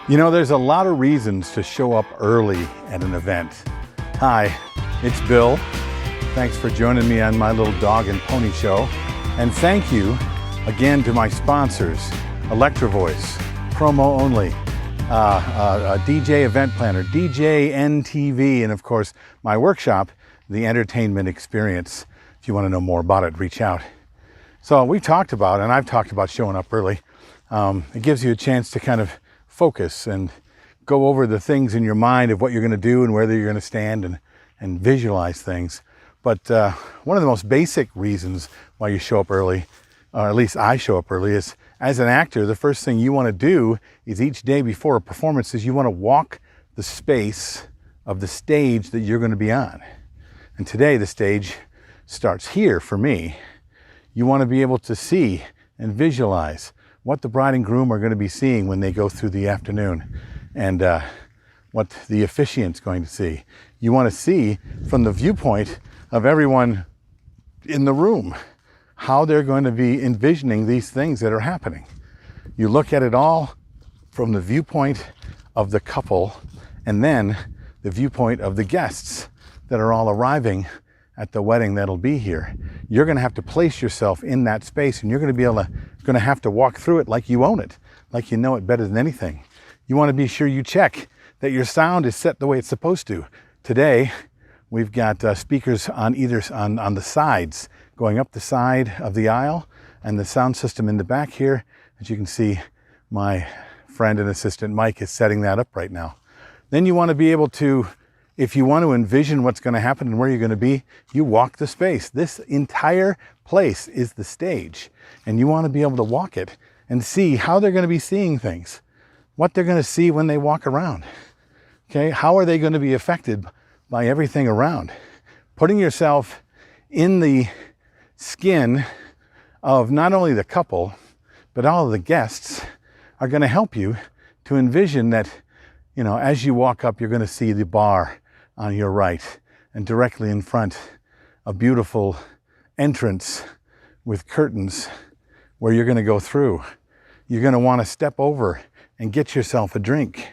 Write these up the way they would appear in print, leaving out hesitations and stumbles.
You know, there's a lot of reasons to show up early at an event. Hi, it's Bill. Thanks for joining me on my little dog and pony show. And thank you again to my sponsors, Electro Voice, Promo Only, DJ Event Planner, DJ NTV, and of course, my workshop, The Entertainment Experience. If you want to know more about it, reach out. So we talked about, and I've talked about showing up early. It gives you a chance to kind of focus and go over the things in your mind of what you're going to do and whether you're going to stand and visualize things. But one of the most basic reasons why you show up early, or at least I show up early, is as an actor, the first thing you want to do is each day before a performance is you want to walk the space of the stage that you're going to be on. And today the stage starts here for me. You want to be able to see and visualize what the bride and groom are going to be seeing when they go through the afternoon, and what the officiant's going to see. You want to see from the viewpoint of everyone in the room how they're going to be envisioning these things that are happening. You look at it all from the viewpoint of the couple and then the viewpoint of the guests that are all arriving at the wedding that'll be here. You're going to have to place yourself in that space, and you're going to have to walk through it like you own it, like you know it better than anything. You want to be sure you check that your sound is set the way it's supposed to. Today, we've got speakers on the sides, going up the side of the aisle, and the sound system in the back here. As you can see, my friend and assistant Mike is setting that up right now. Then you want to be able to, if you want to envision what's going to happen and where you're going to be, you walk the space. This entire place is the stage, and you want to be able to walk it and see how they're going to be seeing things, what they're going to see when they walk around. Okay, how are they going to be affected by everything around? Putting yourself in the skin of not only the couple, but all of the guests are going to help you to envision that, you know, as you walk up, you're going to see the bar on your right, and directly in front, a beautiful entrance with curtains where you're going to go through. You're going to want to step over and get yourself a drink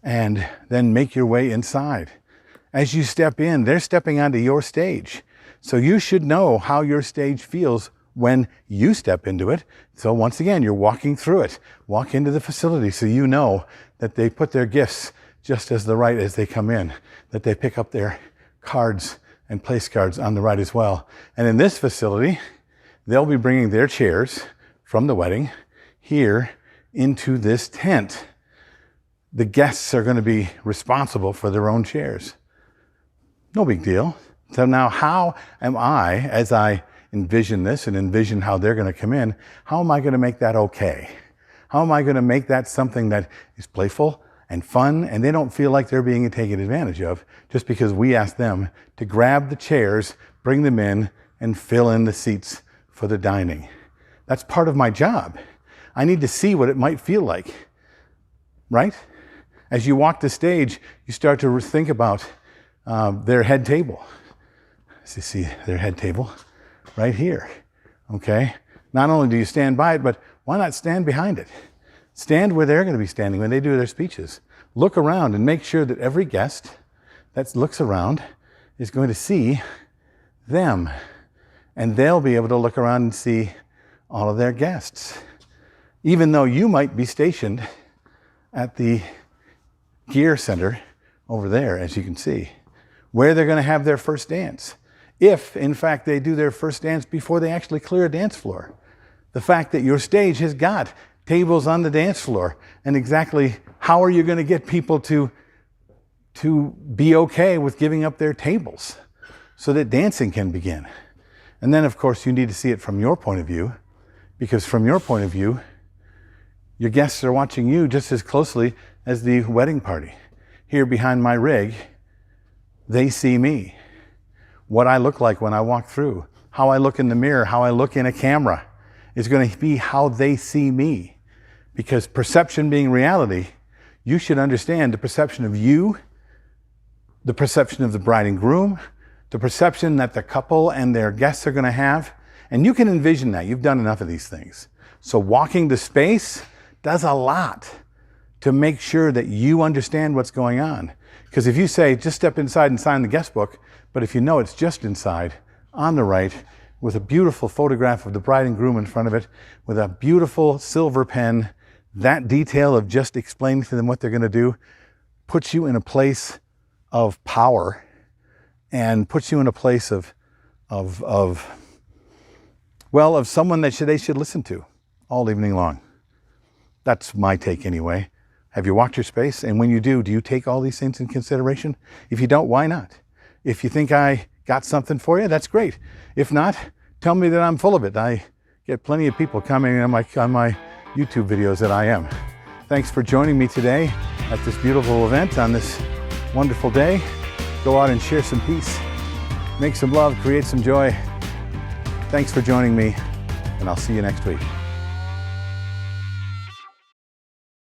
and then make your way inside. As you step in, they're stepping onto your stage. So you should know how your stage feels when you step into it. So once again, you're walking through it. Walk into the facility so you know that they put their gifts just as the right as they come in, that they pick up their cards and place cards on the right as well. And in this facility, they'll be bringing their chairs from the wedding here into this tent. The guests are going to be responsible for their own chairs. No big deal. So now how am I, as I envision this and envision how they're going to come in, how am I going to make that okay? How am I going to make that something that is playful and fun, and they don't feel like they're being taken advantage of just because we ask them to grab the chairs, bring them in, and fill in the seats for the dining? That's part of my job. I need to see what it might feel like, right? As you walk the stage, you start to think about their head table. So you see their head table right here, okay? Not only do you stand by it, but why not stand behind it? Stand where they're going to be standing when they do their speeches. Look around and make sure that every guest that looks around is going to see them. And they'll be able to look around and see all of their guests. Even though you might be stationed at the gear center over there, as you can see, where they're going to have their first dance. If, in fact, they do their first dance before they actually clear a dance floor. The fact that your stage has got tables on the dance floor, and exactly how are you going to get people to be okay with giving up their tables so that dancing can begin? And then, of course, you need to see it from your point of view, because from your point of view, your guests are watching you just as closely as the wedding party. Here behind my rig, they see me. What I look like when I walk through, how I look in the mirror, how I look in a camera is going to be how they see me. Because perception being reality, you should understand the perception of you, the perception of the bride and groom, the perception that the couple and their guests are going to have. And you can envision that. You've done enough of these things. So walking the space does a lot to make sure that you understand what's going on. Because if you say, just step inside and sign the guest book, but if you know it's just inside, on the right, with a beautiful photograph of the bride and groom in front of it, with a beautiful silver pen, that detail of just explaining to them what they're going to do puts you in a place of power and puts you in a place of someone that they should listen to all evening long. That's my take anyway. Have you walked your space? And when you do you take all these things in consideration? If you don't, why not? If you think I got something for you, that's great. If not, tell me that I'm full of it. I get plenty of people commenting on my YouTube videos that I am. Thanks for joining me today at this beautiful event on this wonderful day. Go out and share some peace, make some love, create some joy. Thanks for joining me, and I'll see you next week.